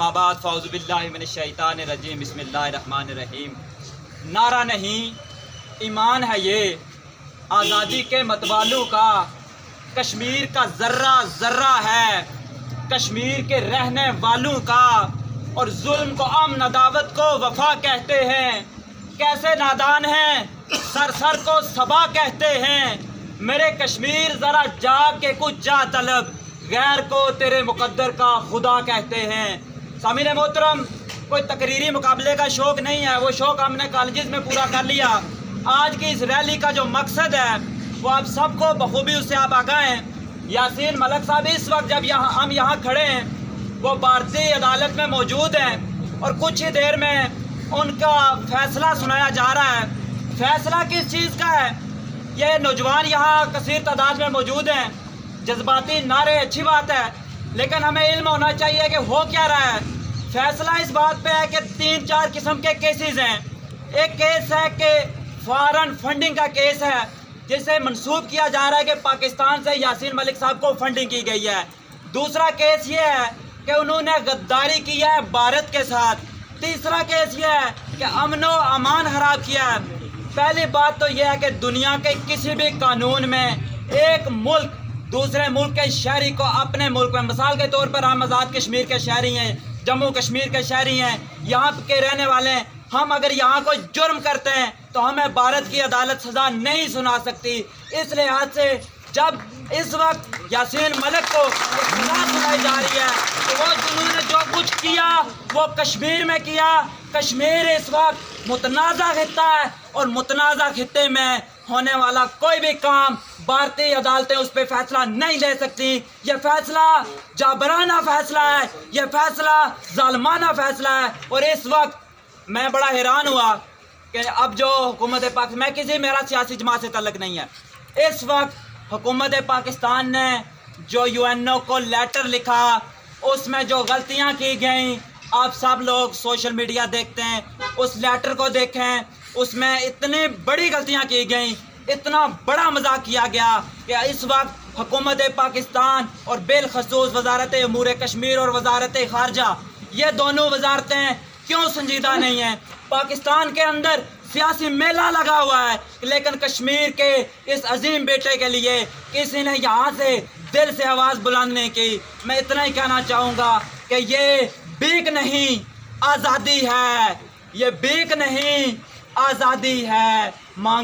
अम्मा बाद फ़ाउज़ु बिल्लाहि मिनश शैतानिर रजीम बिस्मिल्लाहिर रहमानिर रहीम। नारा नहीं ईमान है ये आज़ादी के मतवालों का, कश्मीर का ज़र्रा ज़र्रा है कश्मीर के रहने वालों का, और जुल्म को अमन दावत को वफा कहते हैं। कैसे नादान हैं सर सर को सबा कहते हैं। मेरे कश्मीर ज़रा जाग के कुछ जा तलब, गैर को तेरे मुकद्दर का खुदा कहते हैं। सामीन मोहतरम, कोई तकरीरी मुकाबले का शौक़ नहीं है, वो शौक़ हमने कॉलेजेस में पूरा कर लिया। आज की इस रैली का जो मकसद है वो आप सबको बखूबी उससे आप आगाह हैं। यासीन मलिक साहब इस वक्त जब हम यहाँ खड़े हैं वो भारतीय अदालत में मौजूद हैं और कुछ ही देर में उनका फैसला सुनाया जा रहा है। फैसला किस चीज़ का है? ये नौजवान यहाँ कसीर तादाद में मौजूद हैं, जज्बाती नारे अच्छी बात है, लेकिन हमें इल्म होना चाहिए कि हो क्या रहा है। फैसला इस बात पे है कि 3-4 किस्म के केसेस हैं। एक केस है कि फॉरेन फंडिंग का केस है, जिसे मंसूब किया जा रहा है कि पाकिस्तान से यासीन मलिक साहब को फंडिंग की गई है। दूसरा केस ये है कि उन्होंने गद्दारी की है भारत के साथ। तीसरा केस ये है कि अमन व अमान खराब किया है। पहली बात तो यह है कि दुनिया के किसी भी कानून में एक मुल्क दूसरे मुल्क के शहरी को अपने मुल्क में, मिसाल के तौर पर हम आज़ाद कश्मीर के शहरी हैं, जम्मू कश्मीर के शहरी हैं, यहाँ के रहने वाले हैं, हम अगर यहाँ कोई जुर्म करते हैं तो हमें भारत की अदालत सज़ा नहीं सुना सकती। इस लिहाज से जब इस वक्त यासीन मलिक को सज़ा सुनाई जा रही है तो वो जिन्होंने जो कुछ किया वो कश्मीर में किया। कश्मीर इस वक्त मुतनाज़ा खित्ता है और मुतनाज़ा खित्ते में होने वाला कोई भी काम भारतीय अदालतें उस पर फैसला नहीं ले सकती। यह फैसला जाबराना फैसला है, यह फैसला जालमाना फैसला है। और इस वक्त मैं बड़ा हैरान हुआ कि अब जो हुकूमत पाकिस्तान, मैं किसी मेरा सियासी जमात से तल्लुक़ नहीं है, इस वक्त हुकूमत पाकिस्तान ने जो UNO को लेटर लिखा उसमें जो गलतियां की गई, आप सब लोग सोशल मीडिया देखते हैं, उस लेटर को देखें, उसमें इतनी बड़ी गलतियां की गई, इतना बड़ा मजाक किया गया कि इस वक्त हुकूमत पाकिस्तान और बिलखसूस वजारत अमूर कश्मीर और वजारत खारजा, ये दोनों वजारतें क्यों संजीदा नहीं हैं। पाकिस्तान के अंदर सियासी मेला लगा हुआ है, लेकिन कश्मीर के इस अजीम बेटे के लिए किसी ने यहाँ से दिल से आवाज़ बुलंद नहीं की। मैं इतना ही कहना चाहूँगा कि ये भीख नहीं आज़ादी है, ये भीख नहीं आज़ादी है। मांग